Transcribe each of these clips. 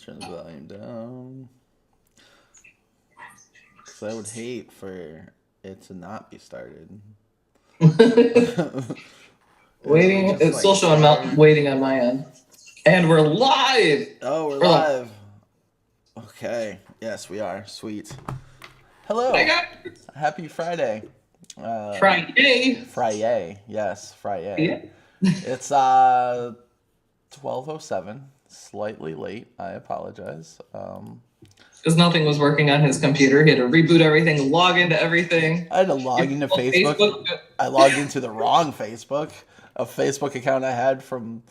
Turn the volume down. Because I would hate for it to not be started. Waiting. It's still showing waiting on my end. And we're live. Oh, we're live. Okay. Yes, we are. Sweet. Hello. Hi, guys. Happy Friday. Fri-yay. Fri-yay. Yes, Fri-yay. Yeah. It's 12:07. Slightly late. I apologize. Because nothing was working on his computer. He had to reboot everything, log into everything. I had to log into Facebook. I logged into the wrong Facebook. A Facebook account I had from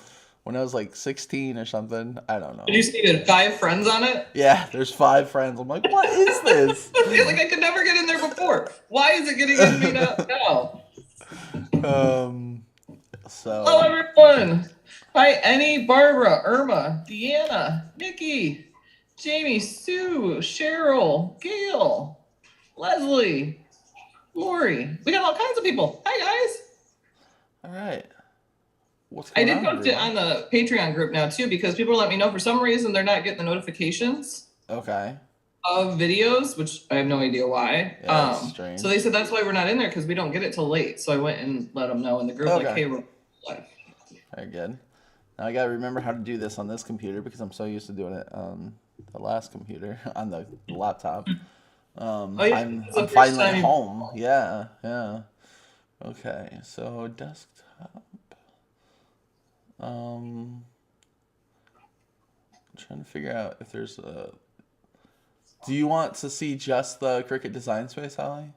when I was like 16 or something. I don't know. Did you see it had 5 friends on it? Yeah, there's 5 friends. I'm like, what is this? Like, I could never get in there before. Why is it getting in me now? So. Hello, everyone. Hi, Annie, Barbara, Irma, Deanna, Nikki, Jamie, Sue, Cheryl, Gail, Leslie, Lori. We got all kinds of people. Hi, guys. All right. I did post it on the Patreon group now, too, because people let me know for some reason they're not getting the notifications. Okay. Of videos, which I have no idea why. Yeah, that's strange. So they said that's why we're not in there, because we don't get it till late. So I went and let them know in the group, like, hey, we're live. Very good. Now I got to remember how to do this on this computer because I'm so used to doing it on the last computer, on the laptop. I'm finally home. Yeah. Okay, so desktop. I'm trying to figure out if there's a... Do you want to see just the Cricut design space, Holly?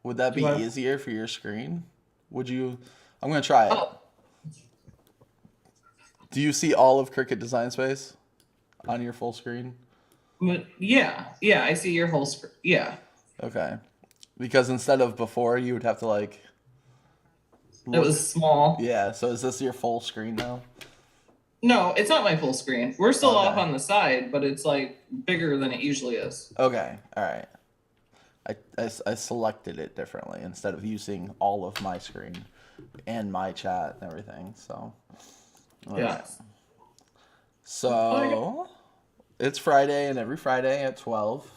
Would that be easier for your screen? Would you... I'm going to try it. Oh. Do you see all of Cricut design space on your full screen? Yeah, I see your whole screen. Yeah. Okay. Because instead of before, you would have to like... It was small. Yeah, so is this your full screen now? No, it's not my full screen. We're still off on the side, but it's like bigger than it usually is. Okay, all right. I selected it differently instead of using all of my screen and my chat and everything, so... Yeah. Right. So, it's Friday, and every Friday at 12,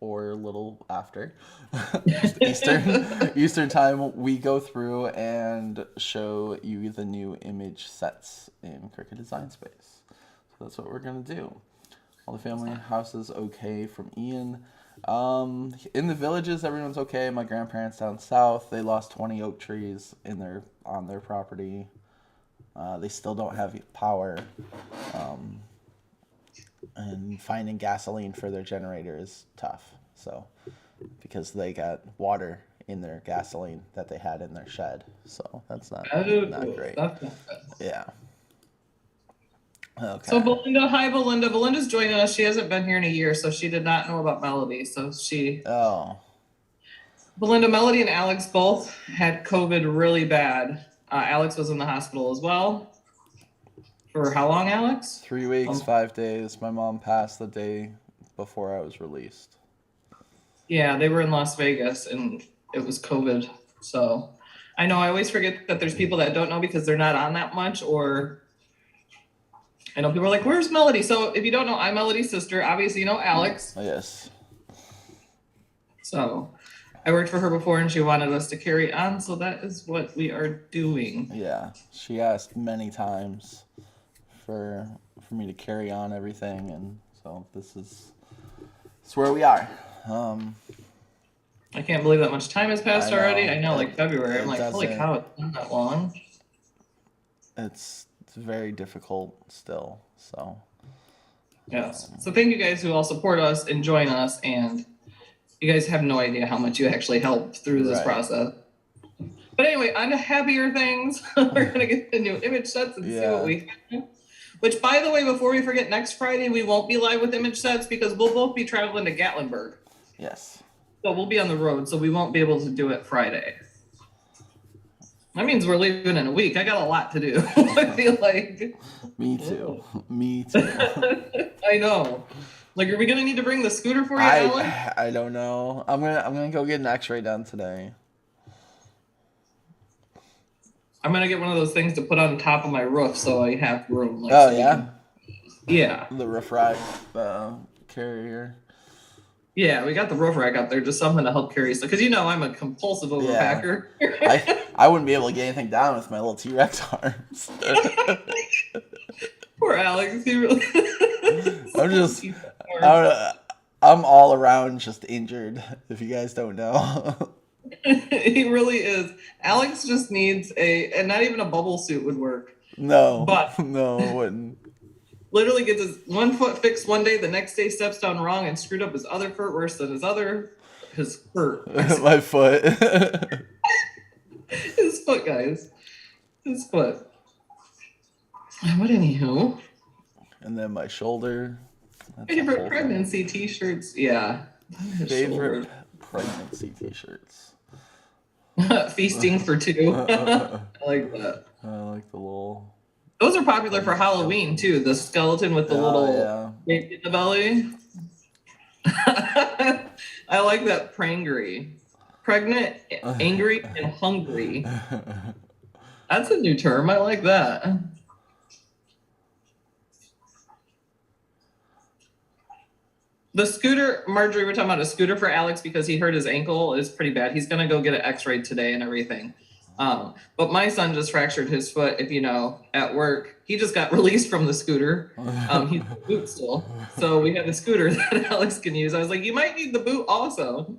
or a little after, Eastern time, we go through and show you the new image sets in Cricut Design Space. So that's what we're going to do. All the family house is okay from Ian. In the villages, everyone's okay. My grandparents down south, they lost 20 oak trees on their property. They still don't have power, and finding gasoline for their generator is tough. So, because they got water in their gasoline that they had in their shed, so that's not great. Yeah. Okay. So Belinda, hi Belinda. Belinda's joining us. She hasn't been here in a year, so she did not know about Melody. So she. Oh. Belinda, Melody, and Alex both had COVID really bad. Alex was in the hospital as well. For how long, Alex? 3 weeks, 5 days. My mom passed the day before I was released. Yeah, they were in Las Vegas, and it was COVID. So I know I always forget that there's people that don't know because they're not on that much, or I know people are like, where's Melody? So if you don't know, I'm Melody's sister. Obviously, you know Alex. Yes. So... I worked for her before, and she wanted us to carry on, so that is what we are doing. Yeah, she asked many times for me to carry on everything, and so it's where we are. I can't believe that much time has passed already. I know, like February. I'm like, holy cow, it's not that long. It's very difficult still, so. Yes. So thank you guys who all support us and join us, and you guys have no idea how much you actually helped through this process. But anyway, on to happier things. We're going to get the new image sets and see what we have. Which, by the way, before we forget, next Friday we won't be live with image sets because we'll both be traveling to Gatlinburg. Yes. So we'll be on the road, so we won't be able to do it Friday. That means we're leaving in a week. I got a lot to do. I feel like. Me too. I know. Like, are we gonna need to bring the scooter for you, Alan? I don't know. I'm gonna go get an X-ray done today. I'm gonna get one of those things to put on top of my roof so I have room. Like, oh yeah. Yeah. The roof rack carrier. Yeah, we got the roof rack up there, just something to help carry stuff. Because I'm a compulsive overpacker. I wouldn't be able to get anything down with my little T-Rex arms. Poor Alex, he really. I'm all around just injured. If you guys don't know. He really is. Alex just needs and not even a bubble suit would work. No, but no, it wouldn't. Literally gets his one foot fixed one day, the next day steps down wrong and screwed up his other foot worse than his foot. My foot. His foot, guys. His foot. What anywho? And then my shoulder. Favorite pregnancy t-shirts. Yeah. Favorite pregnancy t-shirts. Feasting for two. I like that. I like the little. Those are popular for Halloween too. The skeleton with the little baby in the belly. I like that prangry. Pregnant, angry, and hungry. That's a new term. I like that. The scooter, Marjorie, we're talking about a scooter for Alex because he hurt his ankle. Is pretty bad. He's going to go get an x-ray today and everything. But my son just fractured his foot, at work. He just got released from the scooter. He's in the boot still. So we have a scooter that Alex can use. I was like, you might need the boot also.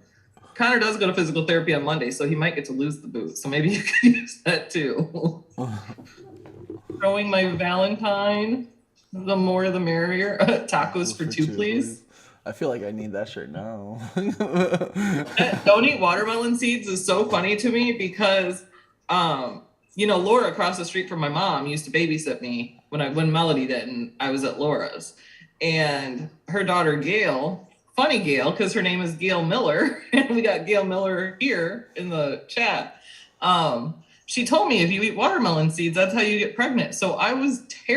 Connor does go to physical therapy on Monday, so he might get to lose the boot. So maybe you could use that too. Throwing my Valentine. The more the merrier. Tacos for two, please. I feel like I need that shirt now. Don't eat watermelon seeds is so funny to me because, Laura across the street from my mom used to babysit me when Melody didn't. I was at Laura's, and her daughter Gail, funny Gail, because her name is Gail Miller, and we got Gail Miller here in the chat. She told me if you eat watermelon seeds, that's how you get pregnant. So I was I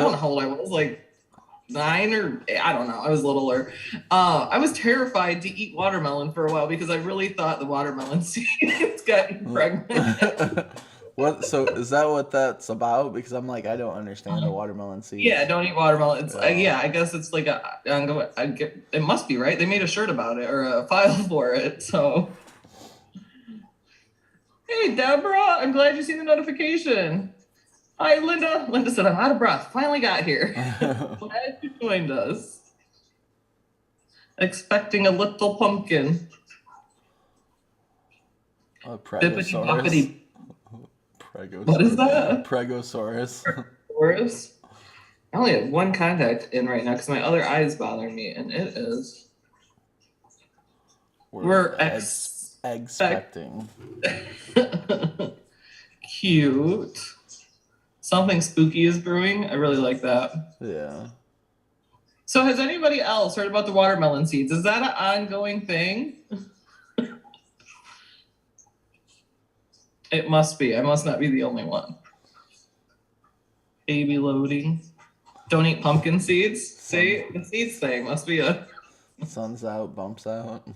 don't know how old I was, like 9 or I don't know. I was littler. I was terrified to eat watermelon for a while because I really thought the watermelon seeds got you pregnant. What? So is that what that's about? Because I'm like, I don't understand the watermelon seeds. Yeah, don't eat watermelon. It's I guess it's like it must be right. They made a shirt about it or a file for it. So, hey Deborah, I'm glad you seen the notification. Hi, Linda. Linda said, I'm out of breath. Finally got here. Glad you joined us. Expecting a little pumpkin. Pregosaurus. What is that? Pregosaurus. Pregosaurus? I only have one contact in right now because my other eye is bothering me, and it is. We're expecting. Cute. Something spooky is brewing. I really like that. Yeah. So has anybody else heard about the watermelon seeds? Is that an ongoing thing? It must be. I must not be the only one. Baby loading. Don't eat pumpkin seeds. See? The seeds thing must be a... Sun's out, bumps out.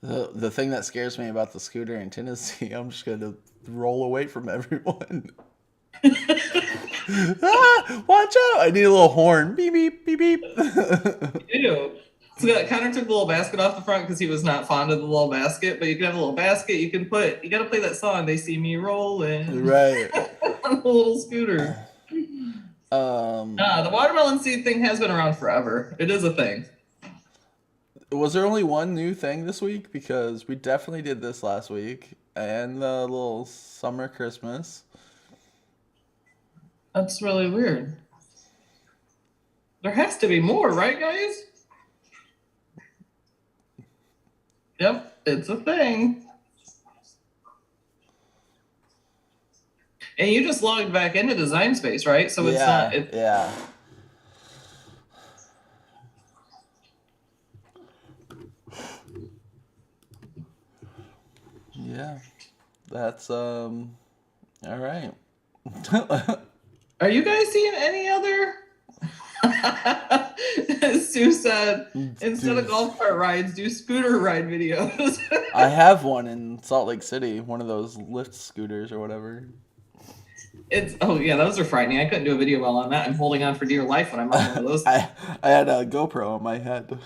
The thing that scares me about the scooter in Tennessee, I'm just going to roll away from everyone. Watch out! I need a little horn. Beep, beep, beep, beep. Ew. So Connor took the little basket off the front because he was not fond of the little basket, but you can have a little basket. You got to play that song, They See Me Rolling. Right. On the little scooter. The watermelon seed thing has been around forever. It is a thing. Was there only one new thing this week? Because we definitely did this last week. And the little summer Christmas. That's really weird. There has to be more, right, guys? Yep, it's a thing. And you just logged back into Design Space, right? So it's not... Yeah. Yeah, that's all right. Are you guys seeing any other Sue said, instead of Dude, golf cart rides, do scooter ride videos. I have one in Salt Lake City, one of those lift scooters or whatever. Oh yeah, those are frightening. I couldn't do a video well on that. I'm holding on for dear life when I'm on one of those. I I had a GoPro on my head.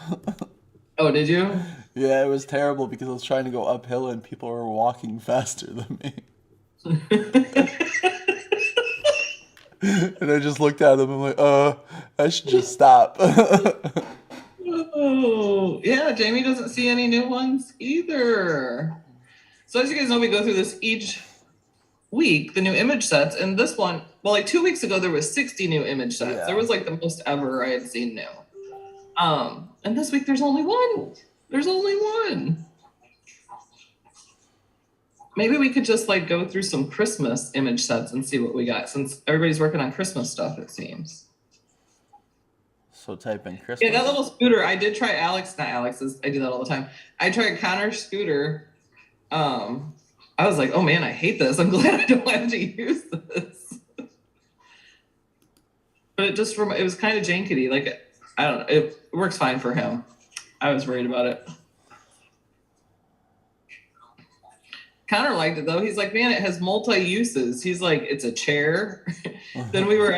Oh, did you? Yeah, it was terrible because I was trying to go uphill and people were walking faster than me. And I just looked at them. I'm like, I should just stop. Oh, yeah, Jamie doesn't see any new ones either. So as you guys know, we go through this each week, the new image sets, and this one, well, like 2 weeks ago, there was 60 new image sets. Yeah. There was like the most ever I had seen new. And this week there's only one. There's only one. Maybe we could just like go through some Christmas image sets and see what we got, since everybody's working on Christmas stuff, it seems. So type in Christmas. Yeah, that little scooter, I did try not Alex's, I do that all the time. I tried Connor's scooter. I was like, oh man, I hate this. I'm glad I don't have to use this. But it was kind of jankety. Like, I don't know, it works fine for him. I was worried about it. Connor liked it though. He's like, man, it has multi-uses. He's like, it's a chair. Then we were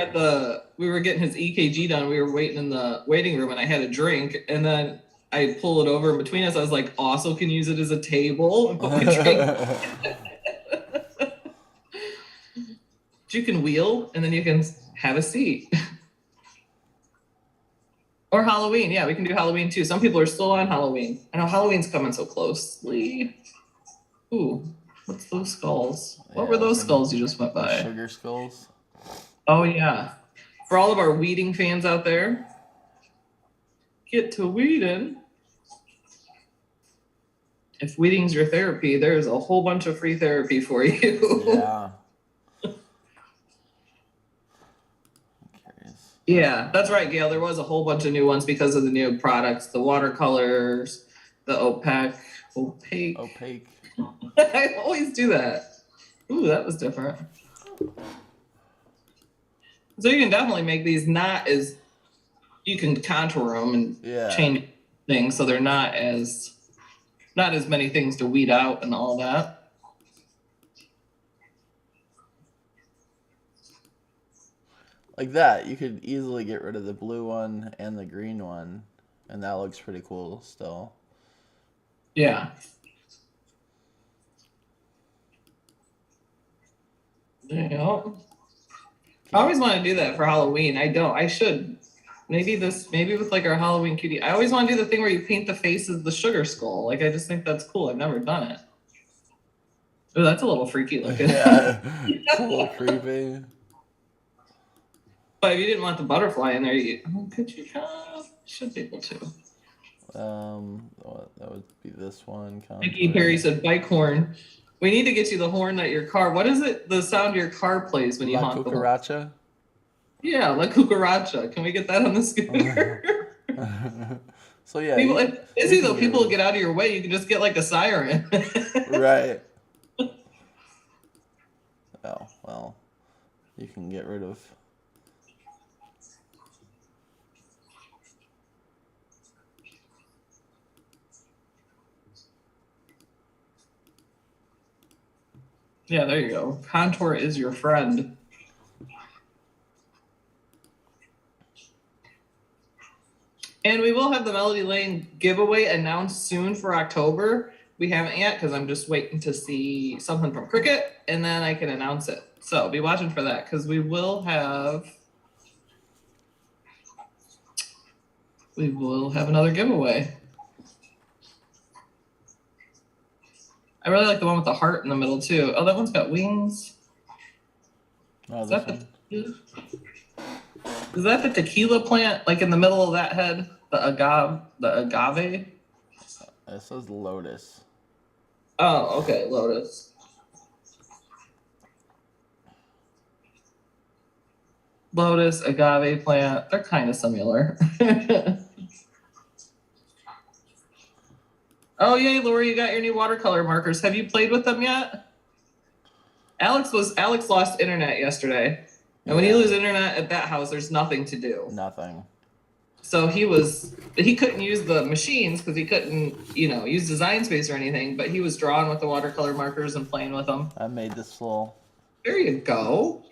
getting his EKG done. We were waiting in the waiting room and I had a drink. And then I pull it over in between us. I was like, also can use it as a table and put my drink. You can wheel and then you can have a seat. Or Halloween. Yeah, we can do Halloween too. Some people are still on Halloween. I know Halloween's coming so closely. Ooh, what's those skulls? What were those skulls you just went by? Sugar skulls. Oh, yeah. For all of our weeding fans out there, get to weeding. If weeding's your therapy, there's a whole bunch of free therapy for you. Yeah. Yeah, that's right, Gail. There was a whole bunch of new ones because of the new products, the watercolors, the opaque. I always do that. Ooh, that was different. So you can definitely make these you can contour them and change things so they're not as many things to weed out and all that. Like that, you could easily get rid of the blue one and the green one, and that looks pretty cool still. Yeah. There you go. I always want to do that for Halloween. I should. Maybe with like our Halloween cutie. I always want to do the thing where you paint the face as the sugar skull. Like, I just think that's cool. I've never done it. Oh, that's a little freaky looking. Yeah, it's a little creepy. But if you didn't want the butterfly in there, could you should be able to. That would be this one. Mickey Perry said bike horn. We need to get you the horn that your car. What is it? The sound your car plays when you honk the horn. La cucaracha? Yeah, la cucaracha. Can we get that on the scooter? So yeah. People get out of your way. You can just get like a siren. Right. Oh, well. You can get rid of. Yeah, there you go. Contour is your friend. And we will have the Melody Lane giveaway announced soon for October. We haven't yet because I'm just waiting to see something from Cricut and then I can announce it. So be watching for that because we will have another giveaway. I really like the one with the heart in the middle too. Oh, that one's got wings. Oh, Is that the tequila plant, like in the middle of that head? The agave? It says lotus. Oh, okay, lotus. Lotus, agave plant, they're kind of similar. Oh, yay, Lori, you got your new watercolor markers. Have you played with them yet? Alex lost internet yesterday. And when you lose internet at that house, there's nothing to do. Nothing. So he couldn't use the machines because he couldn't, use Design Space or anything, but he was drawing with the watercolor markers and playing with them. I made this little. There you go.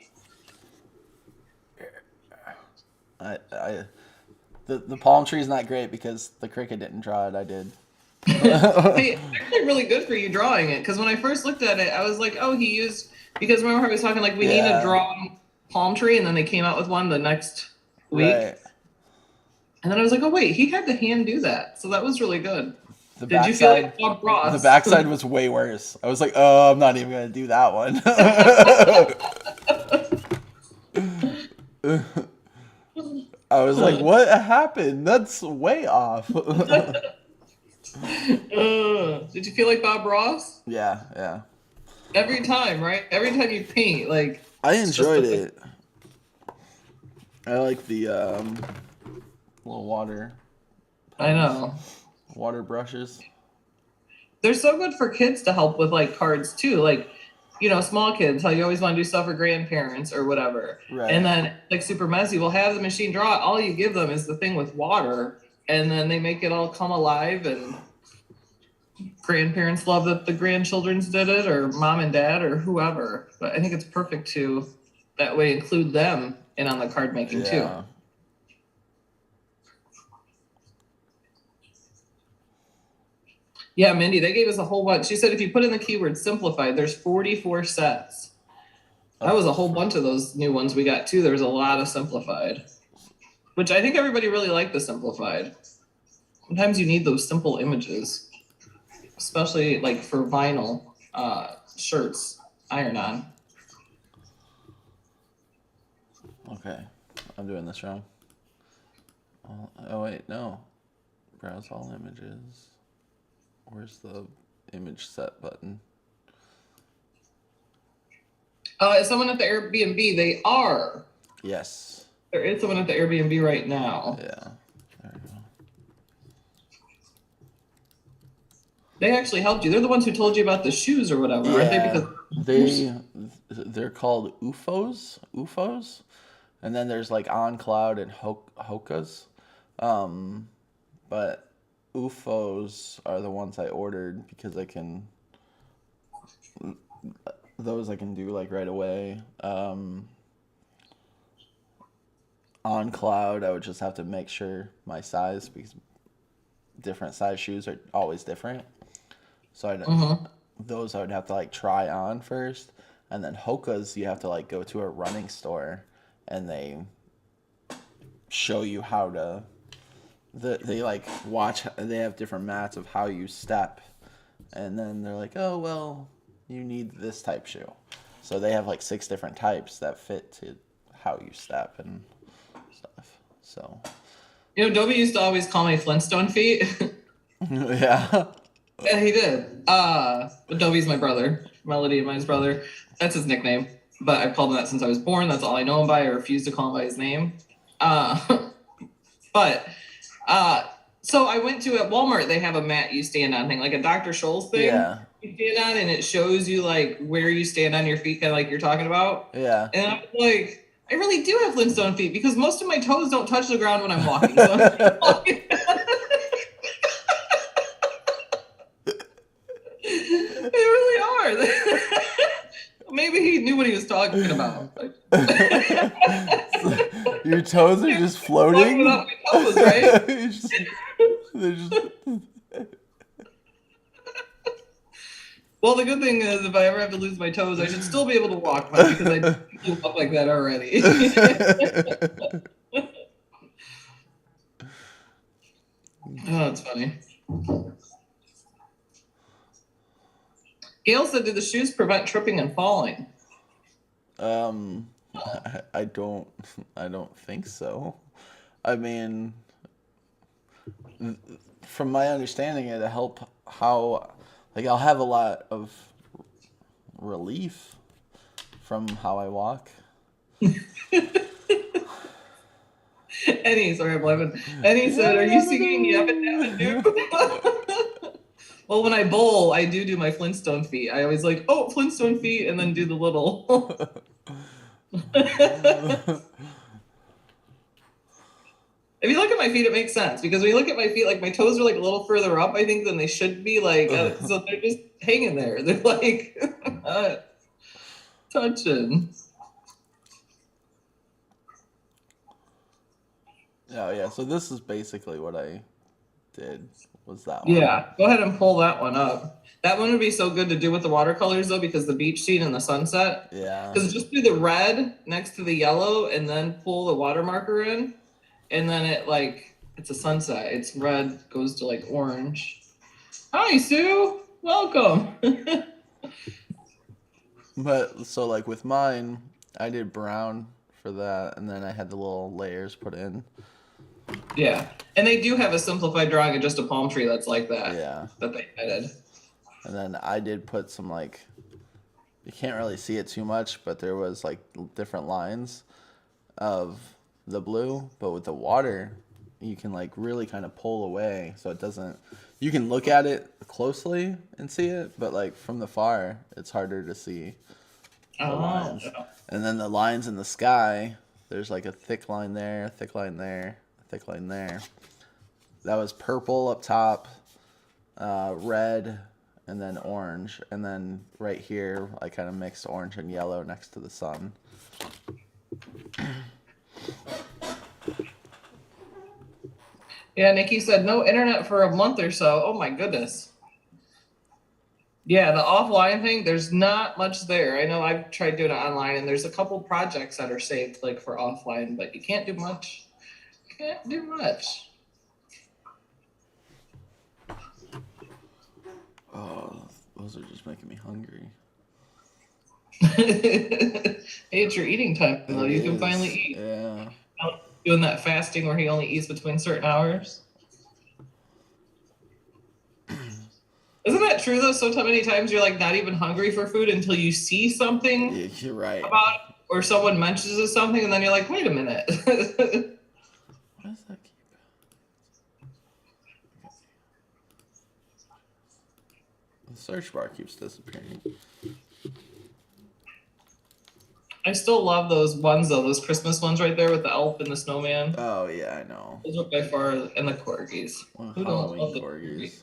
The palm tree is not great because the Cricut didn't draw it. I did. Hey, actually really good for you drawing it, because when I first looked at it, I was like, oh, he used, because remember how I was talking, like, we need to draw palm tree, and then they came out with one the next week. Right. And then I was like, oh, wait, he had to hand do that. So that was really good. Did you feel like Bob Ross? The backside was way worse. I was like, oh, I'm not even going to do that one. I was like, what happened? That's way off. Did you feel like Bob Ross? Yeah. Every time, right? Every time you paint, like... I enjoyed it. I like the little water. I know. Water brushes. They're so good for kids to help with, like, cards, too. Like, small kids, how you always want to do stuff for grandparents or whatever. Right. And then, like, super messy, we'll have the machine draw it. All you give them is the thing with water, and then they make it all come alive, and grandparents love that the grandchildren's did it, or mom and dad, or whoever. But I think it's perfect to, that way, include them in on the card making, too. Yeah, Mindy, they gave us a whole bunch. She said if you put in the keyword simplified, there's 44 sets. That was a whole bunch of those new ones we got, too. There was a lot of simplified, which I think everybody really liked the simplified. Sometimes you need those simple images, especially like for vinyl shirts, iron-on. Okay, I'm doing this wrong. Oh, wait, no. Browse all images. Where's the image set button? Is someone at the Airbnb? They are. Yes. There is someone at the Airbnb right now. Yeah. There we go. They actually helped you. They're the ones who told you about the shoes or whatever, aren't they? Because they're called UFOs. And then there's like On Cloud and Hokas. But UFOs are the ones I ordered because those I can do like right away. On Cloud, I would just have to make sure my size, because different size shoes are always different. So those I would have to like try on first, and then Hokas you have to like go to a running store and they show you how to. They like watch. They have different mats of how you step, and then they're like, oh well, you need this type shoe. So they have like 6 different types that fit to how you step and stuff. So, Dobie used to always call me Flintstone feet. Yeah. Yeah, he did. Dobie's my brother. Melody and mine's brother. That's his nickname. But I've called him that since I was born. That's all I know him by. I refuse to call him by his name. So I went to, at Walmart, they have a mat you stand on thing, like a Dr. Scholl's thing. Yeah. You stand on, and it shows you like where you stand on your feet, kind of like you're talking about. Yeah. And I'm like, I really do have Flintstone feet because most of my toes don't touch the ground when I'm walking. So I'm walking. They really are. Maybe he knew what he was talking about. Your toes are just floating. Without my toes, right? They're just... Well, the good thing is, if I ever have to lose my toes, I should still be able to walk because I do up like that already. Oh, that's funny. Gail said, "Do the shoes prevent tripping and falling?" I don't think so. I mean, from my understanding, it'll help how, like, I'll have a lot of relief from how I walk. Eddie, sorry, I'm laughing. Eddie said, "Are you singing Yabbit Nabbit Doo?" Well, when I bowl, I do my Flintstone feet. I always like, oh, Flintstone feet, and then do the little. If you look at my feet, it makes sense because when you look at my feet, like my toes are like a little further up, I think, than they should be. Like, so they're just hanging there. They're like touching. Oh yeah, so this is basically what I did. Was that one? Yeah, go ahead and pull that one up. That one would be so good to do with the watercolors though, because the beach scene and the sunset. Yeah. Because just do the red next to the yellow, and then pull the water marker in, and then it's a sunset. It's red goes to like orange. Hi, Sue. Welcome. But so like with mine, I did brown for that, and then I had the little layers put in. Yeah, and they do have a simplified drawing of just a palm tree that's like that. Yeah. That they added. And then I did put some like, you can't really see it too much, but there was like different lines of the blue, but with the water, you can like really kind of pull away so it doesn't, you can look at it closely and see it, but like from the far, it's harder to see the lines. Yeah. And then the lines in the sky, there's like a thick line there, a thick line there, a thick line there. That was purple up top, red, and then orange. And then right here, I kind of mixed orange and yellow next to the sun. Yeah, Nikki said no internet for a month or so. Oh my goodness. Yeah, the offline thing, there's not much there. I know I've tried doing it online, and there's a couple projects that are saved like for offline, but you can't do much. Can't do much. Oh, those are just making me hungry. Hey, it's your eating time though. You can finally eat. Yeah. Doing that fasting where he only eats between certain hours. Isn't that true though? So many times you're like not even hungry for food until you see something Yeah, you're right. about it, or someone mentions something, and then you're like, wait a minute. Why does that keep? The search bar keeps disappearing. I still love those ones though, those Christmas ones right there with the elf and the snowman. Oh yeah, I know. Those are by far, and the corgis. Well, Who don't Halloween love the corgis.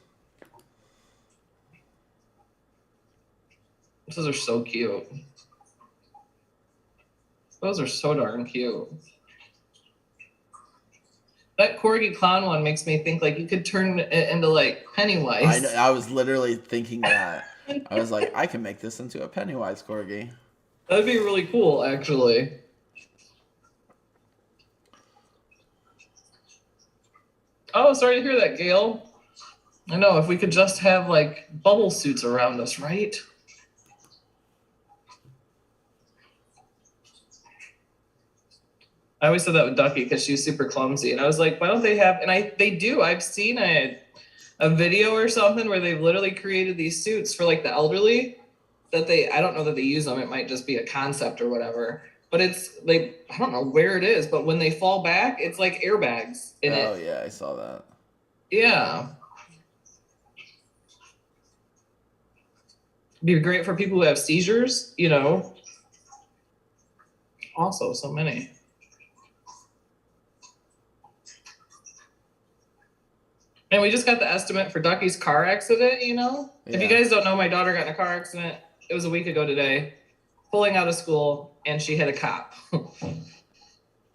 Those are so cute. Those are so darn cute. That corgi clown one makes me think like you could turn it into like Pennywise. I was literally thinking that. I was like, I can make this into a Pennywise corgi. That'd be really cool, actually. Oh, sorry to hear that, Gail. I know, if we could just have like bubble suits around us, right? I always said that with Ducky because she's super clumsy, and I was like, why don't they have? And they do. I've seen a video or something where they've literally created these suits for like the elderly. I don't know that they use them. It might just be a concept or whatever. But it's like I don't know where it is, but when they fall back, it's like airbags in it. Oh yeah, I saw that. Yeah. Be great for people who have seizures, you know. Also, so many. And we just got the estimate for Ducky's car accident, you know? Yeah. If you guys don't know, my daughter got in a car accident. It was a week ago today, pulling out of school, and she hit a cop.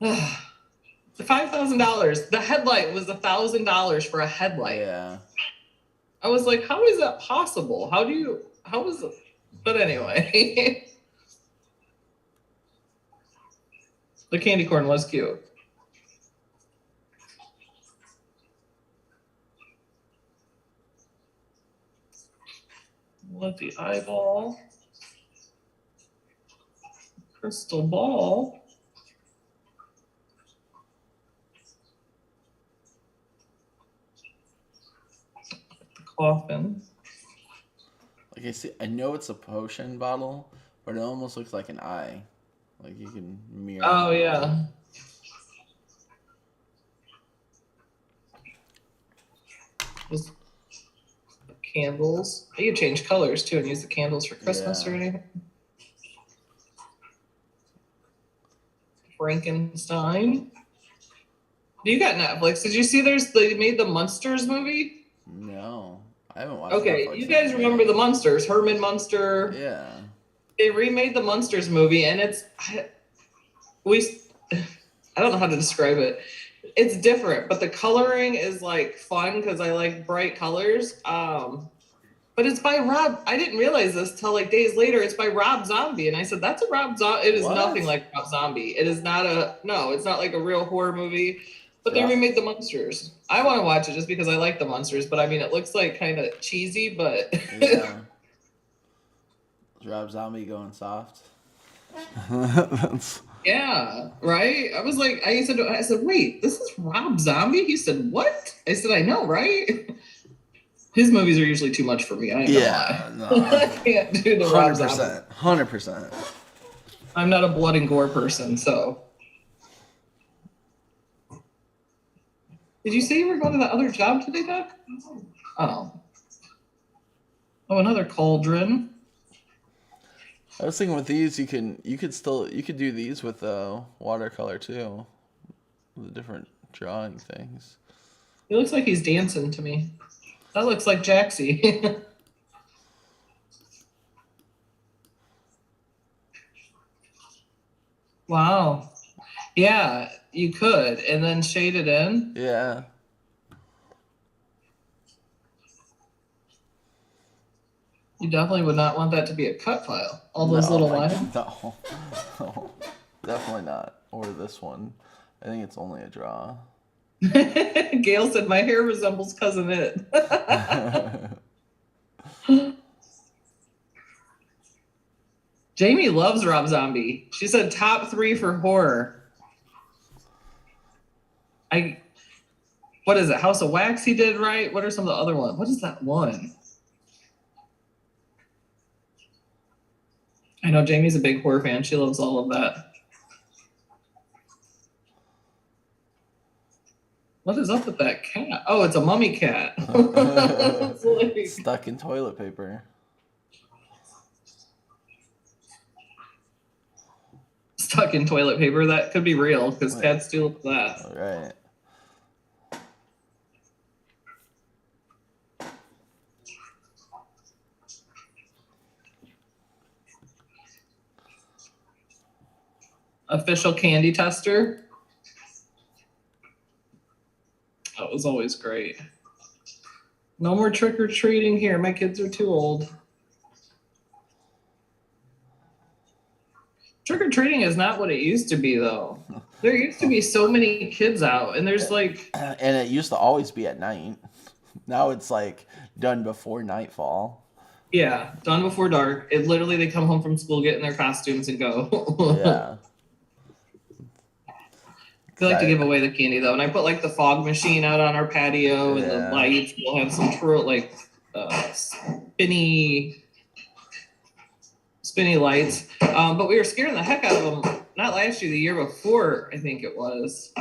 $5,000. The headlight was $1,000 for a headlight. Yeah. I was like, how is that possible? How is it? But anyway. The candy corn was cute. Let the eyeball. Crystal ball. The coffin. Like I know it's a potion bottle, but it almost looks like an eye. Like you can mirror. Oh yeah. Just candles. You can change colors too and use the candles for Christmas or anything. Frankenstein. You got Netflix. Did you see they made the Munsters movie? No, I haven't watched Okay, Netflix you guys remember the Munsters, Herman Munster? Yeah. They remade the Munsters movie, and I don't know how to describe it. It's different, but the coloring is like fun because I like bright colors. But it's by Rob. I didn't realize this till like days later. It's by Rob Zombie, and I said that's a Rob Zombie. It is nothing like Rob Zombie. It is not it's not like a real horror movie. But they remade the Munsters. I want to watch it just because I like the Munsters. But I mean, it looks like kind of cheesy, but yeah. Is Rob Zombie going soft? Yeah, right. I said, wait, this is Rob Zombie? He said, what? I said, I know, right? His movies are usually too much for me. I ain't gonna lie. No. I can't do the 100%, Rob Zombie. 100%. I'm not a blood and gore person, so. Did you say you were going to that other job today, Doug? Oh. Oh, another cauldron. I was thinking with these, you could do these with watercolor too, the different drawing things. He looks like he's dancing to me. That looks like Jaxie. Wow. Yeah, you could, and then shade it in. Yeah. You definitely would not want that to be a cut file. All those little lines. No, definitely not. Or this one. I think it's only a draw. Gail said, my hair resembles Cousin It. Jamie loves Rob Zombie. She said top 3 for horror. What is it? House of Wax he did, right? What are some of the other ones? What is that one? I know Jamie's a big horror fan. She loves all of that. What is up with that cat? Oh, it's a mummy cat. Stuck in toilet paper. Stuck in toilet paper? That could be real because cats do look that. All right. Official candy tester. That was always great. No more trick-or-treating here. My kids are too old. Trick-or-treating is not what it used to be, though. There used to be so many kids out, and there's like... And it used to always be at night. Now it's like done before nightfall. Yeah, done before dark. It literally, they come home from school, get in their costumes, and go. Yeah. I like to give away the candy though, and I put like the fog machine out on our patio, and the lights. We'll have some spinny lights. But we were scaring the heck out of them. Not last year, the year before, I think it was,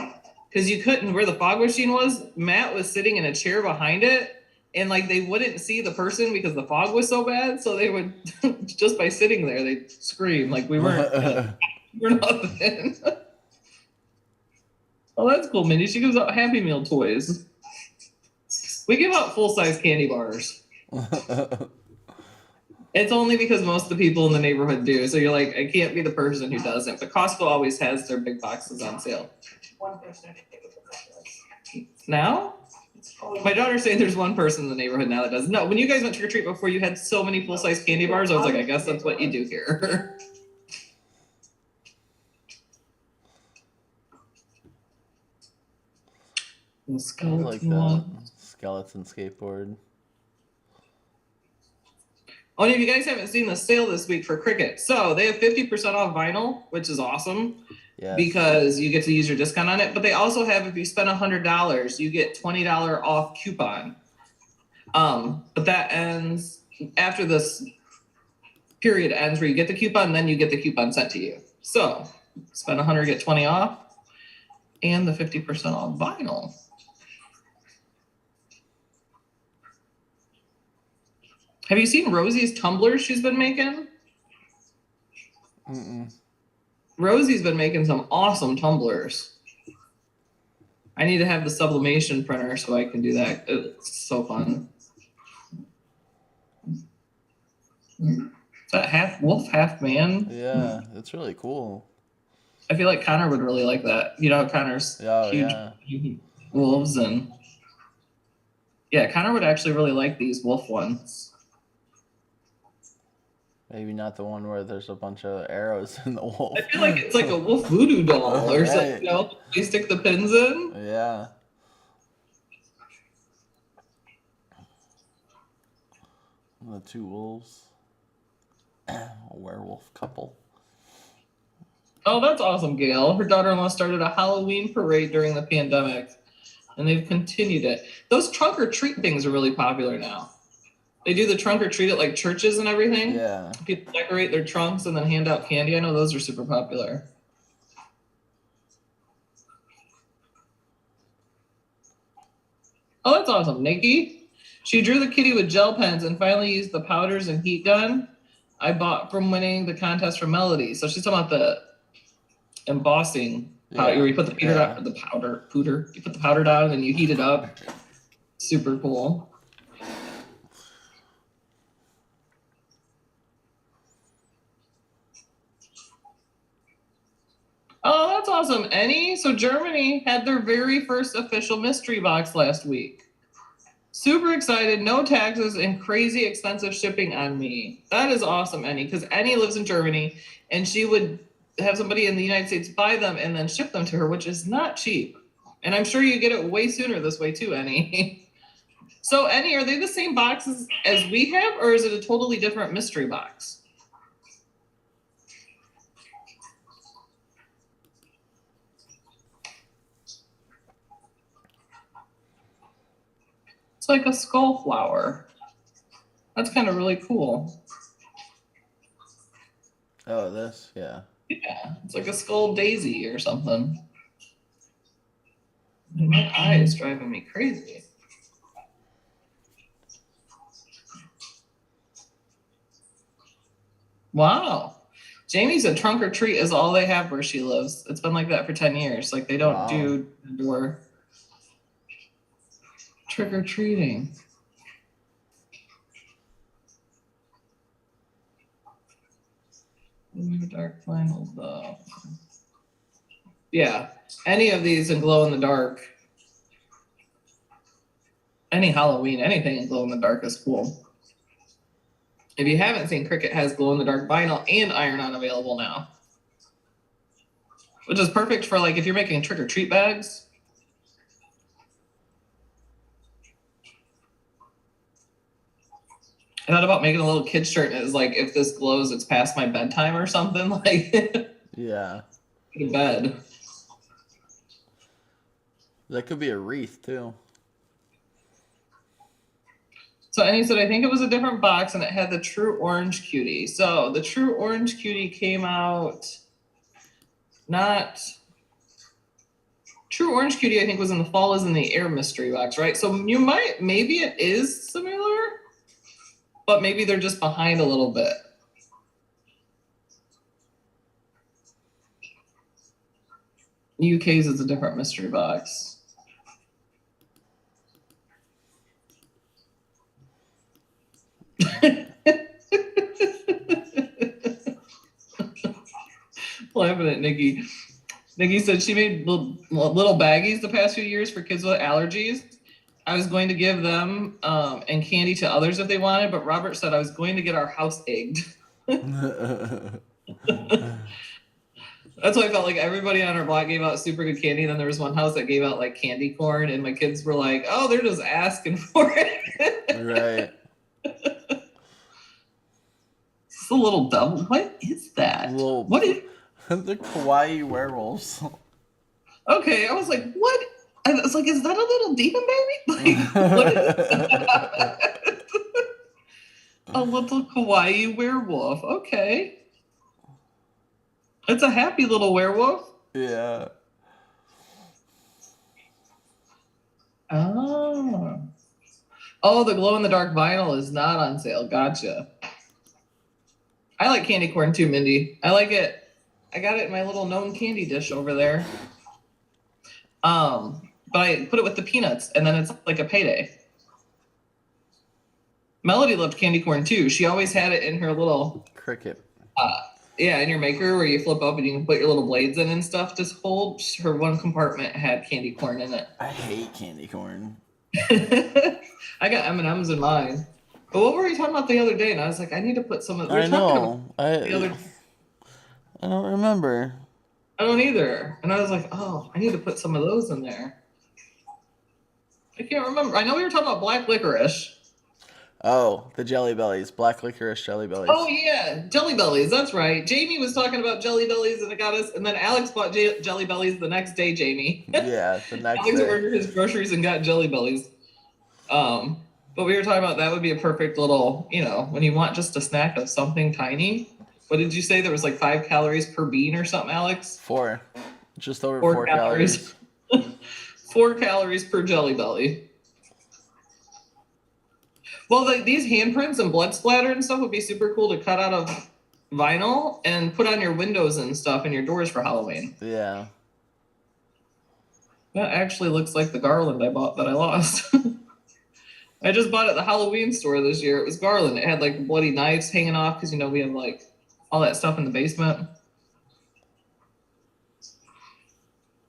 because you couldn't. Where the fog machine was, Matt was sitting in a chair behind it, and like they wouldn't see the person because the fog was so bad. So they would just by sitting there, they'd scream like we we're nothing. Oh, that's cool, Mindy. She gives out Happy Meal toys. We give out full-size candy bars. It's only because most of the people in the neighborhood do. So you're like, I can't be the person who doesn't. But Costco always has their big boxes on sale. Now? My daughter's saying there's one person in the neighborhood now that does. No, when you guys went trick-or-treat before, you had so many full-size candy bars. I was like, I guess that's what you do here. Skeleton, like that. Skeleton skateboard. Oh, and if you guys haven't seen the sale this week for Cricut, so they have 50% off vinyl, which is awesome. Yes. Because you get to use your discount on it. But they also have, if you spend $100, you get $20 off coupon. But that ends after this period ends where you get the coupon, then you get the coupon sent to you. So spend 100, get 20 off, and the 50% off vinyl. Have you seen Rosie's tumblers she's been making? Mm-mm. Rosie's been making some awesome tumblers. I need to have the sublimation printer so I can do that. It's so fun. Is that half wolf, half man? Yeah, it's really cool. I feel like Connor would really like that. You know, Connor's huge wolves, and yeah, Connor would actually really like these wolf ones. Maybe not the one where there's a bunch of arrows in the wolf. I feel like it's like a wolf voodoo doll or something. You know, you stick the pins in. Yeah. The two wolves. A werewolf couple. Oh, that's awesome, Gail. Her daughter-in-law started a Halloween parade during the pandemic, and they've continued it. Those trunk or treat things are really popular now. They do the trunk or treat at like churches and everything. Yeah. People decorate their trunks and then hand out candy. I know those are super popular. Oh, that's awesome. Nikki, she drew the kitty with gel pens and finally used the powders and heat gun I bought from winning the contest for Melody. So she's talking about the embossing powder. You put the powder down, you put the powder down and then you heat it up. Super cool. Oh, that's awesome. Annie, so Germany had their very first official mystery box last week. Super excited, no taxes and crazy expensive shipping on me. That is awesome, Annie, because Annie lives in Germany and she would have somebody in the United States buy them and then ship them to her, which is not cheap. And I'm sure you get it way sooner this way too, Annie. So Annie, are they the same boxes as we have, or is it a totally different mystery box? It's like a skull flower. That's kind of really cool. Oh, this? Yeah. Yeah, it's like a skull daisy or something. And my eye is driving me crazy. Wow. Jamie said trunk or treat is all they have where she lives. It's been like that for 10 years. Like they don't do door trick or treating. Dark flannel though. Yeah, any of these in glow in the dark. Any Halloween, anything in glow in the dark is cool. If you haven't seen, Cricut has glow in the dark vinyl and iron-on available now, which is perfect for like if you're making trick or treat bags. I thought about making a little kid shirt and it was like, if this glows, it's past my bedtime or something. Like, yeah. To bed. That could be a wreath too. So Annie said, I think it was a different box and it had the True Orange Cutie. So the True Orange Cutie came out, True Orange Cutie, I think was in the fall, is in the Air Mystery Box, right? So maybe it is similar, but maybe they're just behind a little bit. UK's is a different mystery box. Laughing at Nikki. Nikki said she made little baggies the past few years for kids with allergies. I was going to give them and candy to others if they wanted, but Robert said I was going to get our house egged. That's why I felt like everybody on our block gave out super good candy. And then there was one house that gave out like candy corn, and my kids were like, "Oh, they're just asking for it." Right. It's a little dumb. What is that? What is? The kawaii werewolves. Okay, I was like, what? I was like, is that a little demon baby? Like, what is that? A little kawaii werewolf. Okay. It's a happy little werewolf. Yeah. Oh. Oh, the glow-in-the-dark vinyl is not on sale. Gotcha. I like candy corn too, Mindy. I like it I got it in my little gnome candy dish over there. But I put it with the peanuts, and then it's like a payday. Melody loved candy corn too. She always had it in her little Cricut. Yeah, in your maker where you flip up and you can put your little blades in and stuff to hold. Her one compartment had candy corn in it. I hate candy corn. I got M&Ms in mine. But what were we talking about the other day? And I was like, I need to put some of. I know. I don't remember. I don't either. And I was like, oh, I need to put some of those in there. I can't remember. I know we were talking about black licorice. Oh, the Jelly Bellies. Black licorice Jelly Bellies. Oh, yeah. Jelly Bellies. That's right. Jamie was talking about Jelly Bellies and it got us. And then Alex bought Jelly Bellies the next day, Jamie. Yeah, the next Alex day. ordered his groceries and got Jelly Bellies. But we were talking about that would be a perfect little, when you want just a snack of something tiny. What did you say? There was like 5 calories per bean or something, Alex? 4. Just over 4 calories. 4 calories per Jelly Belly. Well, these handprints and blood splatter and stuff would be super cool to cut out of vinyl and put on your windows and stuff and your doors for Halloween. Yeah. That actually looks like the garland I bought that I lost. I just bought it at the Halloween store this year. It was garland. It had like bloody knives hanging off because, we have like all that stuff in the basement.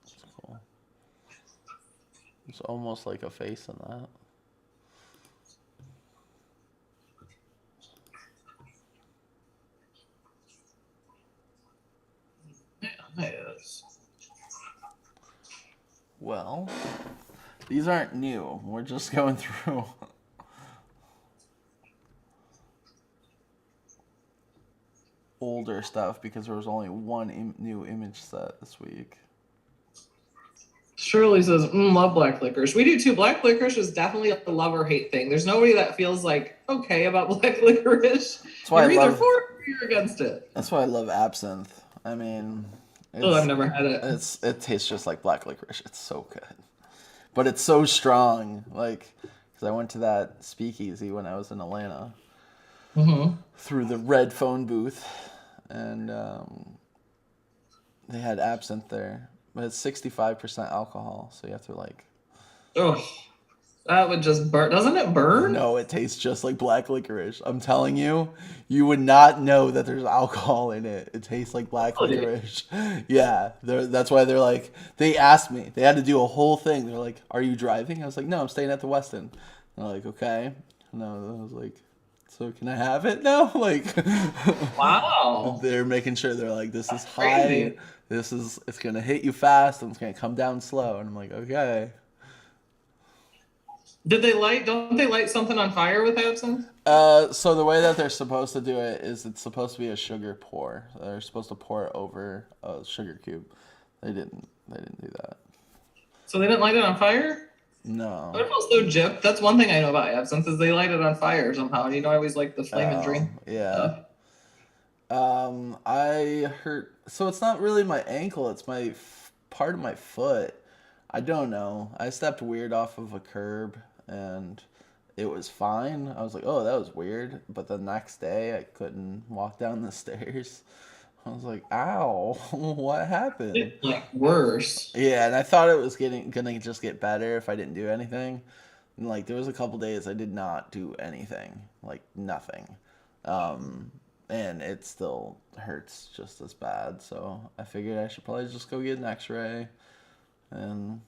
That's cool. It's almost like a face in that. Yes. Well, these aren't new. We're just going through older stuff because there was only one new image set this week. Shirley says, love black licorice. We do too. Black licorice is definitely a love or hate thing. There's nobody that feels like okay about black licorice. That's why You're either for it or you're against it. That's why I love absinthe. I mean, I've never had it. It tastes just like black licorice. It's so good, but it's so strong. Like, because I went to that speakeasy when I was in Atlanta through the red phone booth, and they had absinthe there, but it's 65% alcohol, so you have to like. Oh, that would just burn. Doesn't it burn? No, it tastes just like black licorice. I'm telling you, you would not know that there's alcohol in it. It tastes like black licorice. Yeah, that's why they're like, they asked me. They had to do a whole thing. They're like, are you driving? I was like, no, I'm staying at the Westin. They're like, okay. No, I was like, so can I have it now? Like, wow. They're making sure they're like, this is high. It's going to hit you fast and it's going to come down slow. And I'm like, okay. Don't they light something on fire with absinthe? So the way that they're supposed to do it is it's supposed to be a sugar pour. They're supposed to pour it over a sugar cube. They didn't do that. So they didn't light it on fire? No. But also Jip. That's one thing I know about absinthe is they light it on fire somehow. And I always like the flame and drink. Yeah. I hurt. So it's not really my ankle. It's my part of my foot. I don't know. I stepped weird off of a curb and it was fine. I was like, oh, that was weird. But the next day I couldn't walk down the stairs. I was like, ow, what happened? It's like worse. Yeah, and I thought it was gonna just get better if I didn't do anything. And like there was a couple days I did not do anything. Like nothing. And it still hurts just as bad. So I figured I should probably just go get an x-ray and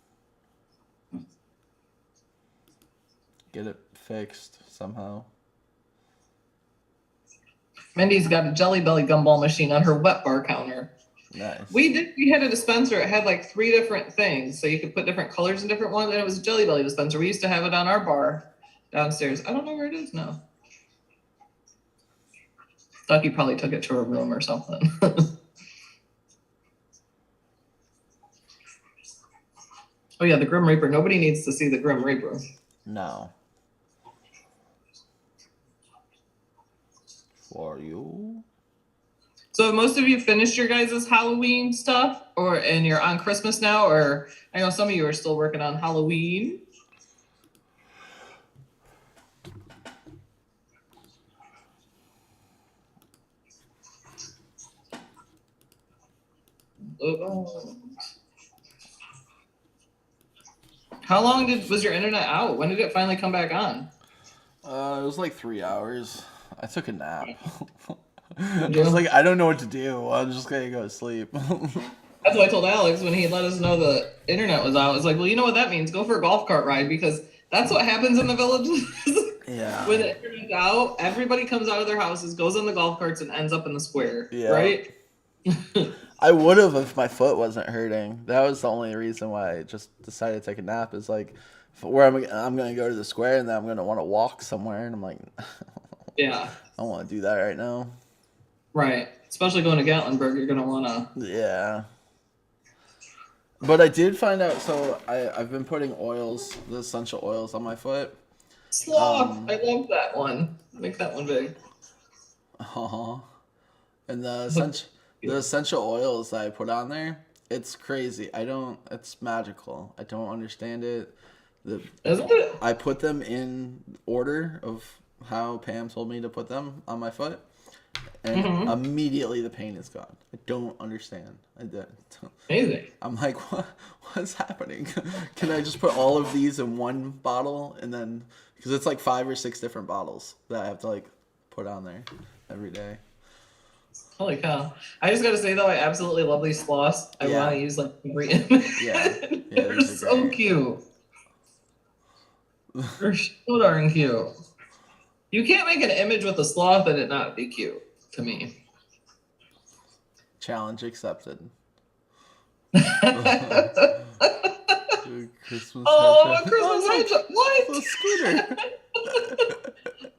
get it fixed somehow. Mindy's got a Jelly Belly gumball machine on her wet bar counter. Nice. We had a dispenser. It had like 3 different things, so you could put different colors in different ones. And it was a Jelly Belly dispenser. We used to have it on our bar downstairs. I don't know where it is now. Ducky probably took it to her room or something. Oh yeah, the Grim Reaper. Nobody needs to see the Grim Reaper. No. For you. So have most of you finished your guys' Halloween stuff, and you're on Christmas now, or I know some of you are still working on Halloween. How long was your internet out? When did it finally come back on? It was like 3 hours. I took a nap. I was like, I don't know what to do. I'm just gonna go to sleep. That's what I told Alex when he let us know the internet was out. I was like, well, you know what that means? Go for a golf cart ride, because that's what happens in the villages. Yeah. When the internet's out, everybody comes out of their houses, goes on the golf carts, and ends up in the square. Yeah. Right? I would have if my foot wasn't hurting. That was the only reason why I just decided to take a nap. Is like, where I'm gonna go to the square and then I'm gonna want to walk somewhere, and I'm like, yeah, I don't want to do that right now. Right, especially going to Gatlinburg, you're gonna wanna. Yeah. But I did find out. So I've been putting the essential oils on my foot. Sloth, I love that one. Make that one big. And the essential oils that I put on there, it's crazy. It's magical. I don't understand it. Isn't it? I put them in order of how Pam told me to put them on my foot, and immediately the pain is gone. I don't understand. Amazing. I'm like, what's happening? Can I just put all of these in one bottle, and then, because it's like 5 or 6 different bottles that I have to like put on there every day. Holy cow. I just gotta say though, I absolutely love these sloths. I want to use like every image. Yeah, They're so great. cute. They're so darn cute. You can't make an image with a sloth and it not be cute, to me. Challenge accepted. Christmas a Christmas hedgehog. What? A scooter.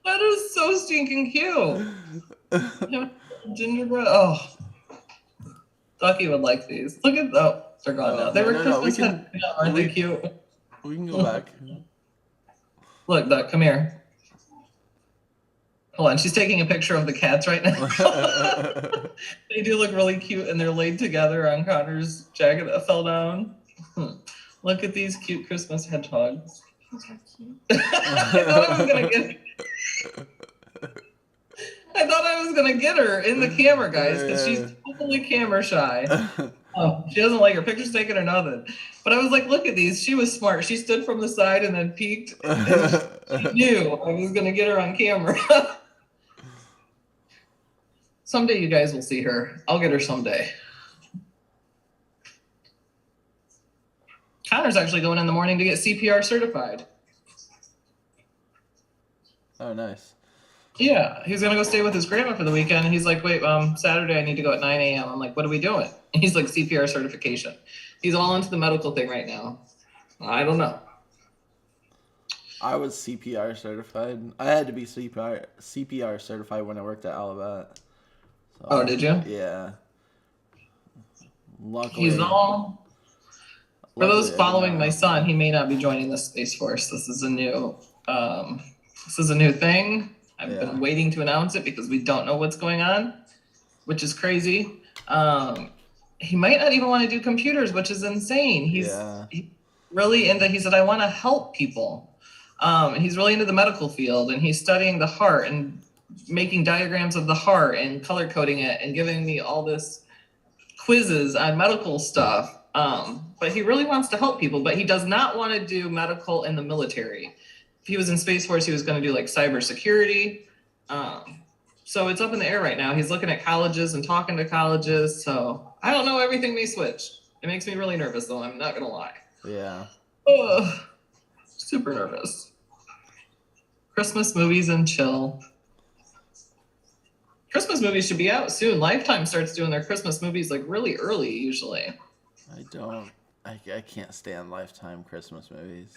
That is so stinking cute. Gingerbread. Oh, Ducky would like these. Look at they're gone now. They were Christmas hedgehogs. Aren't they cute? We can go back. Look, Duck, come here. Hold on, she's taking a picture of the cats right now. They do look really cute, and they're laid together on Connor's jacket that fell down. Look at these cute Christmas hedgehogs. Those are cute. I thought I was gonna get her in the camera, guys, because she's totally camera shy. She doesn't like her pictures taken or nothing. But I was like, look at these. She was smart. She stood from the side and then peeked. And she knew I was gonna get her on camera. Someday you guys will see her. I'll get her someday. Connor's actually going in the morning to get CPR certified. Oh, nice. Yeah, he's gonna go stay with his grandma for the weekend. And he's like, wait, Saturday I need to go at 9 a.m. I'm like, what are we doing? And he's like, CPR certification. He's all into the medical thing right now. I don't know. I was CPR certified. I had to be CPR certified when I worked at Alabat. So, Oh, did you? Yeah. Luckily, He's all. For those following my son, he may not be joining the Space Force. This is a new thing. I've been waiting to announce it because we don't know what's going on, which is crazy. He might not even want to do computers, which is insane. He's really into, he said, I want to help people. And he's really into the medical field, and he's studying the heart and making diagrams of the heart and color coding it and giving me all this quizzes on medical stuff. But he really wants to help people, but he does not want to do medical in the military. If he was in Space Force, he was going to do like cybersecurity. So it's up in the air right now. He's looking at colleges and talking to colleges. So I don't know, everything may switch. It makes me really nervous though. I'm not going to lie. Yeah. Ugh, super nervous. Christmas movies and chill. Christmas movies should be out soon. Lifetime starts doing their Christmas movies like really early usually. I can't stand Lifetime Christmas movies.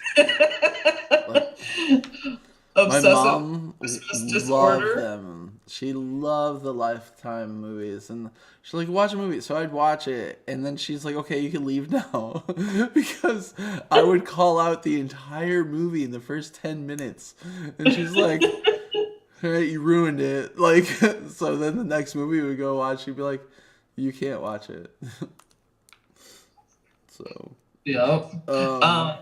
Obsessive my mom Christmas loved disorder. them. She loved the Lifetime movies, and she's like, watch a movie. So I'd watch it, and then she's like, okay, you can leave now. Because I would call out the entire movie in the first 10 minutes. And she's like, all right, you ruined it. Like, so then the next movie we go watch, she'd be like, you can't watch it. So Yeah.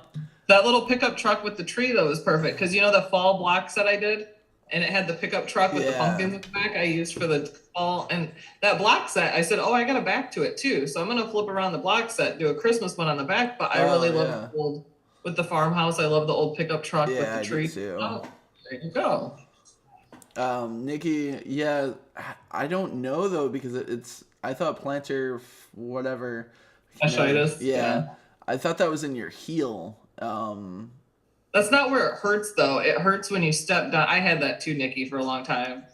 That little pickup truck with the tree though is perfect because you know the fall blocks that I did. and it had the pickup truck with the pumpkins in the back I used for the fall. And that block set, I said, oh, I got a back to it too. So I'm going to flip around the block set, do a Christmas one on the back, but I really love the old, with the farmhouse. I love the old pickup truck with the tree. Oh, there you go. Nikki, I don't know though, because it's, I thought plantar whatever. Fasciitis. Yeah. I thought that was in your heel. That's not where it hurts though. It hurts when you step down. I had that too, Nikki, for a long time.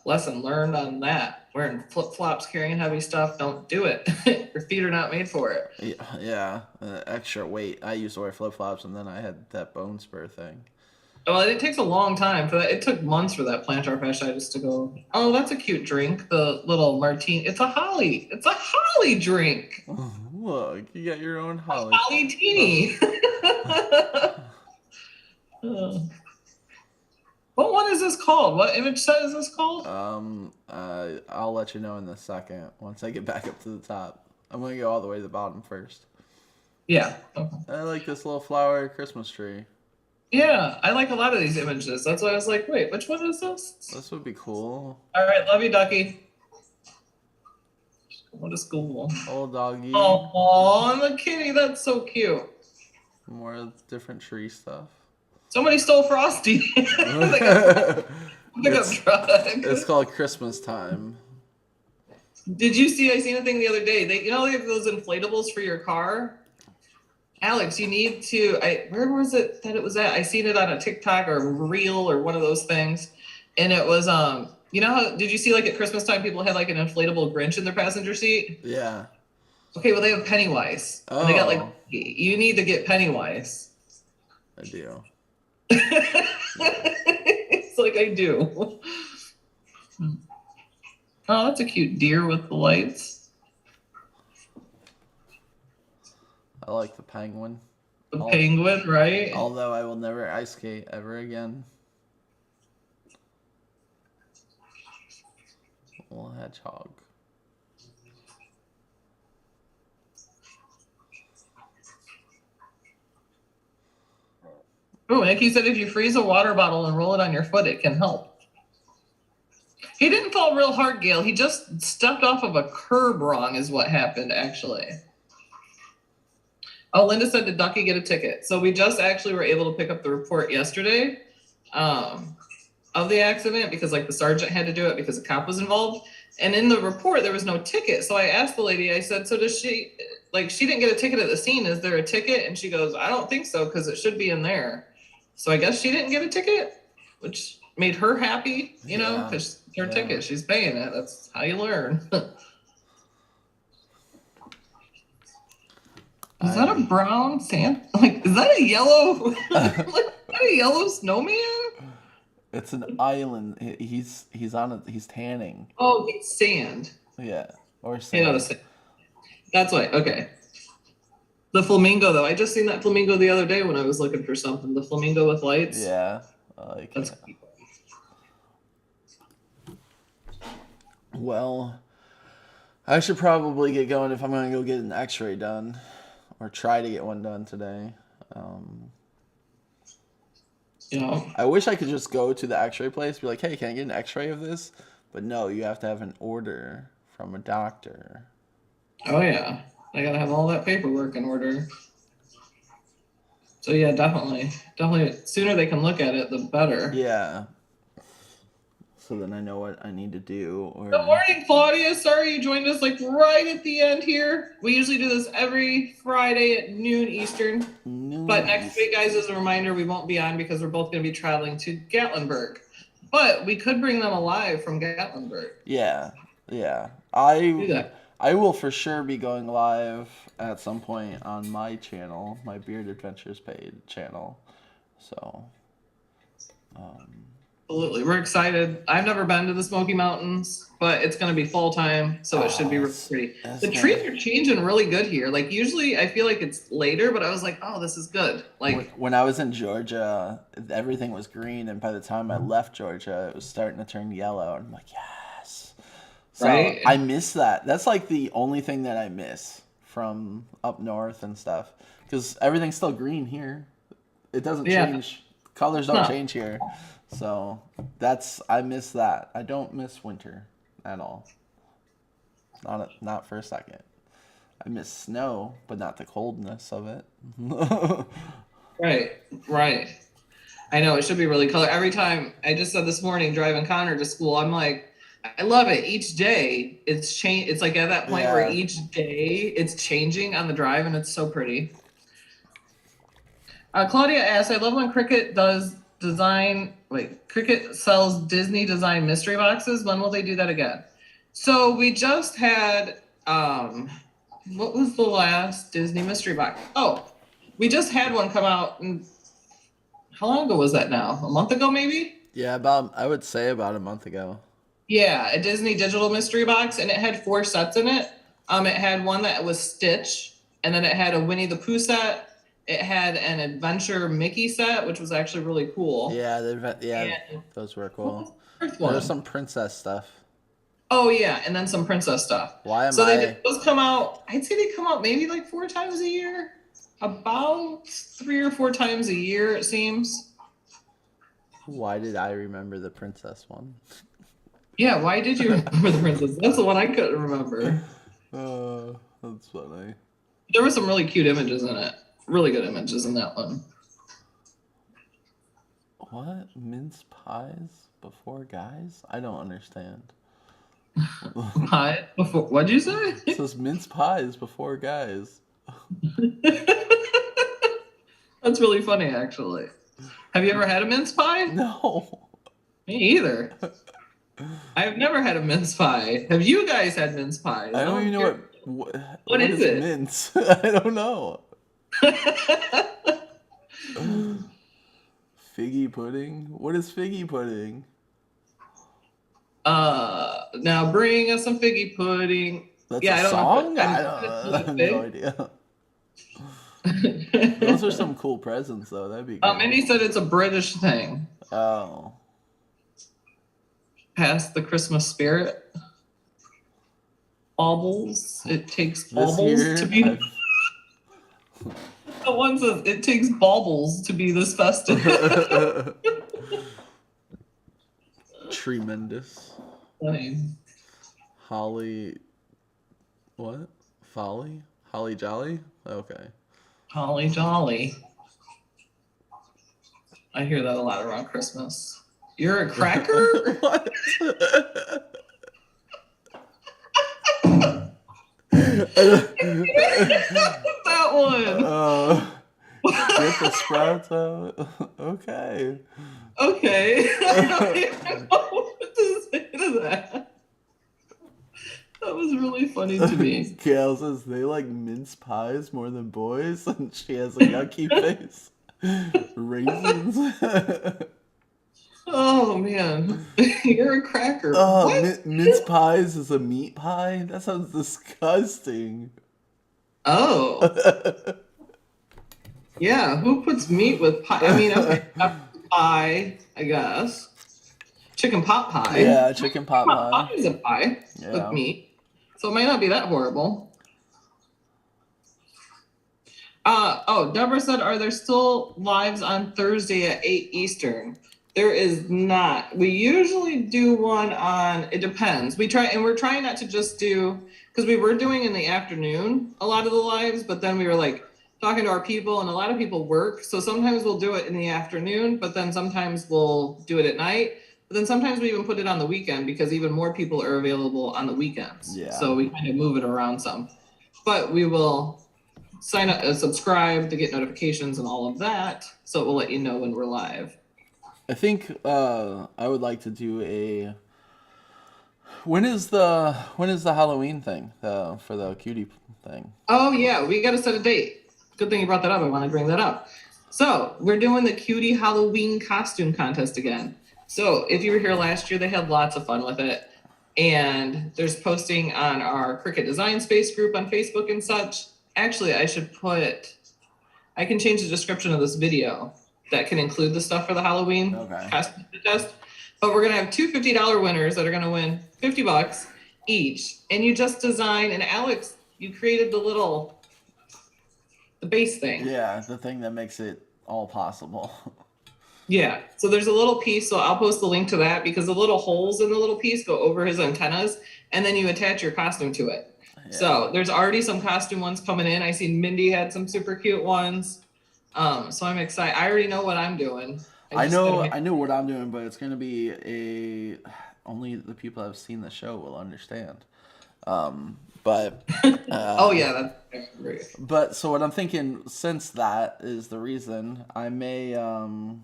Lesson learned on that. Wearing flip-flops, carrying heavy stuff, don't do it. Your feet are not made for it. Yeah. Extra weight. I used to wear flip-flops, and then I had that bone spur thing. Well, it takes a long time for that. It took months for that plantar fasciitis to go. Oh, that's a cute drink. The little martini. It's a holly. It's a holly drink. Oh, look, you got your own holly. Holly teeny. What one is this called? What image set is this called? I'll let you know in a second once I get back up to the top. I'm gonna go all the way to the bottom first. Yeah. Okay. I like this little flower Christmas tree. Yeah, I like a lot of these images. That's why I was like, wait, which one is this? This would be cool. All right, love you, Ducky. Going to school. Old doggy. Oh, and the kitty, that's so cute. More different tree stuff. Somebody stole Frosty. It's called Christmas time. Did you see? I seen a thing the other day. They have those inflatables for your car. Alex, you need to. Where was it that it was at? I seen it on a TikTok or Reel or one of those things, and it was You know how? Did you see like at Christmas time people had like an inflatable Grinch in their passenger seat? Yeah. Okay, well they have Pennywise. Oh. And they got like. You need to get Pennywise. I do. It's like I do. Oh, that's a cute deer with the lights. I like the penguin. The penguin, right? Although I will never ice skate ever again. Little hedgehog. Oh, Nikki said if you freeze a water bottle and roll it on your foot, it can help. He didn't fall real hard, Gail. He just stepped off of a curb wrong is what happened, actually. Oh, Linda said, did Ducky get a ticket? So we just actually were able to pick up the report yesterday of the accident because like the sergeant had to do it because a cop was involved. And in the report, there was no ticket. So I asked the lady, I said, so does she, like she didn't get a ticket at the scene. Is there a ticket? And she goes, I don't think so because it should be in there. So I guess she didn't get a ticket, which made her happy, you know, because it's her ticket. She's paying it. That's how you learn. Is that a brown Santa? Like, is that a yellow? Like, is that a yellow snowman? It's an island. He's tanning. Oh, it's sand. Yeah, or sand. Yeah, that's right. Okay. The flamingo, though, I just seen that flamingo the other day when I was looking for something. The flamingo with lights. Yeah, I like that's it. Cool. Well, I should probably get going if I'm going to go get an X-ray done. Or try to get one done today. I wish I could just go to the X-ray place, be like, "Hey, can I get an X-ray of this?" But no, you have to have an order from a doctor. Oh yeah, I gotta have all that paperwork in order. So yeah, definitely. Sooner they can look at it, the better. Yeah. So then I know what I need to do. Good morning, Claudia. Sorry you joined us like right at the end here. We usually do this every Friday at noon Eastern. But next week, guys, as a reminder, we won't be on because we're both going to be traveling to Gatlinburg. But we could bring them alive from Gatlinburg. Yeah. I will for sure be going live at some point on my channel, my Beard Adventures channel. So, Absolutely. We're excited. I've never been to the Smoky Mountains, but it's going to be full time, so it should be really pretty. The trees are changing really good here. Like usually I feel like it's later, but I was like, oh, this is good. Like when I was in Georgia, everything was green, and by the time I left Georgia, it was starting to turn yellow. And I'm like, yes. So right? I miss that. That's like the only thing that I miss from up north and stuff, because everything's still green here. It doesn't change Colors don't No. change here. So I miss that. I don't miss winter at all. Not for a second. I miss snow, but not the coldness of it. Right. I know it should be really color. Every time I just said this morning driving Connor to school, I'm like, I love it. Each day it's change. It's like at that point where each day it's changing on the drive, and it's so pretty. Claudia asks, I love when Cricut does design. Wait, Cricut sells Disney design mystery boxes. When will they do that again? So we just had. What was the last Disney mystery box? Oh, we just had one come out. How long ago was that now? A month ago, maybe? Yeah, I would say about a month ago. Yeah, a Disney digital mystery box, and it had 4 sets in it. It had one that was Stitch, and then it had a Winnie the Pooh set. It had an Adventure Mickey set, which was actually really cool. Yeah, those were cool. There's some princess stuff. Oh yeah, and then some princess stuff. Those come out. I'd say they come out maybe like 4 times a year. About 3 or 4 times a year, it seems. Why did I remember the princess one? Yeah, why did you remember the princess? That's the one I couldn't remember. That's funny. There were some really cute images in it. Really good images in that one. What? Mince pies before guys? I don't understand. Pie before? What'd you say? It says mince pies before guys. That's really funny, actually. Have you ever had a mince pie? No. Me either. I've never had a mince pie. Have you guys had mince pies? I don't even know what is it? Mince? I don't know. Figgy pudding? What is figgy pudding? Now bring us some figgy pudding. That's a song? I have no idea. Those are some cool presents, though. That'd be good. Mindy said it's a British thing. Oh. Past the Christmas spirit. Baubles. It takes baubles to be. The one says it takes baubles to be this festive. Tremendous. Funny. Holly. What? Folly? Holly Jolly? Okay. Holly Jolly. I hear that a lot around Christmas. You're a cracker? What? That one. Get the sprouts out. Okay. Okay. I don't even know what to say to that. That was really funny to me. Gail says they like mince pies more than boys, and she has a yucky face. Raisins. Oh man, you're a cracker. Mince pies is a meat pie? That sounds disgusting. Oh. Yeah, who puts meat with pie? I mean, okay, pie, I guess. Chicken pot pie. Yeah, chicken pot pie. Pie is a pie with meat. So it might not be that horrible. Deborah said, are there still lives on Thursday at 8 Eastern? There is not. We usually do one on, it depends. We're trying not to just do, because we were doing in the afternoon a lot of the lives, but then we were like talking to our people, and a lot of people work. So sometimes we'll do it in the afternoon, but then sometimes we'll do it at night. But then sometimes we even put it on the weekend because even more people are available on the weekends. Yeah. So we kind of move it around some. But we will sign up, subscribe to get notifications and all of that. So it will let you know when we're live. I think I would like to do when is the Halloween thing for the cutie thing? Oh yeah, we got to set a date. Good thing you brought that up. I want to bring that up. So we're doing the cutie Halloween costume contest again. So if you were here last year, they had lots of fun with it. And there's posting on our Cricut Design Space group on Facebook and such. Actually, I can change the description of this video that can include the stuff for the Halloween costume contest. But we're going to have 2 $50 winners that are going to win $50 each. And you just design, and Alex, you created the base thing. Yeah, the thing that makes it all possible. Yeah. So there's a little piece. So I'll post the link to that because the little holes in the little piece go over his antennas, and then you attach your costume to it. Yeah. So there's already some costume ones coming in. I seen Mindy had some super cute ones. So I'm excited. I already know what I'm doing. I know what I'm doing, but it's gonna be only the people that have seen the show will understand. But oh yeah, that's great. But so what I'm thinking, since that is the reason, I may I'm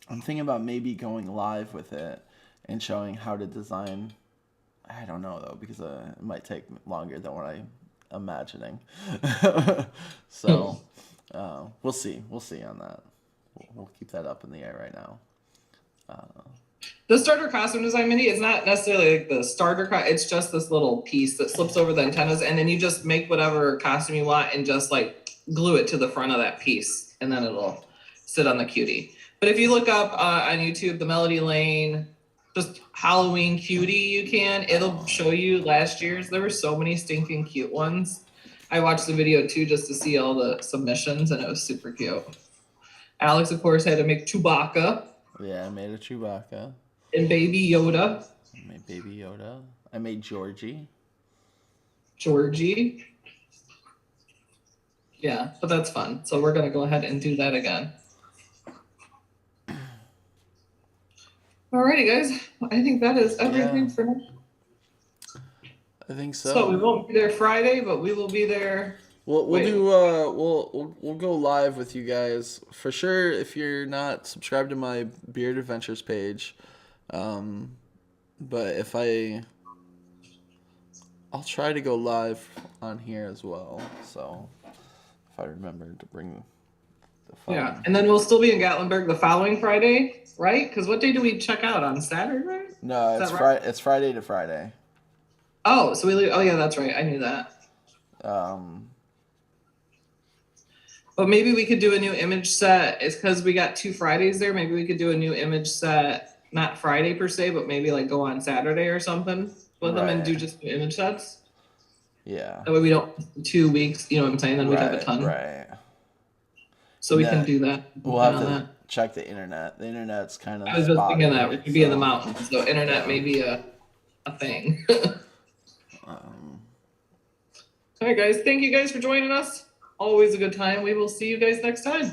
thinking about maybe going live with it and showing how to design. I don't know though, because it might take longer than what I'm imagining. So we'll see on that. We'll keep that up in the air right now. The starter costume design, Mindy, is not necessarily like the starter it's just this little piece that slips over the antennas, and then you just make whatever costume you want and just like glue it to the front of that piece, and then it'll sit on the cutie. But if you look up on YouTube, the Melody Lane, just Halloween cutie, it'll show you last year's. There were so many stinking cute ones. I watched the video too just to see all the submissions, and it was super cute. Alex, of course, had to make Chewbacca. Yeah, I made a Chewbacca. And Baby Yoda. I made Baby Yoda. I made Georgie. Yeah, but that's fun. So we're going to go ahead and do that again. Alrighty, guys. I think that is everything for now. I think so. So we won't be there Friday, but we will be there. We'll go live with you guys for sure if you're not subscribed to my Beard Adventures page. But if I'll try to go live on here as well. So if I remember to bring the phone. Yeah, and then we'll still be in Gatlinburg the following Friday, right? Because what day do we check out on Saturday? No, it's Friday. It's Friday to Friday. Oh, so we leave. Oh yeah, that's right. I knew that. But maybe we could do a new image set. It's because we got 2 Fridays there. Maybe we could do a new image set, not Friday per se, but maybe like go on Saturday or something with them and do just new image sets. Yeah. That way we don't 2 weeks. You know what I'm saying? Then we'd have a ton. Right. So we can do that. We'll have to check the internet. The internet's kind of. I was just thinking that we could be in the mountains, so internet may be a thing. All right, guys. Thank you guys for joining us. Always a good time. We will see you guys next time.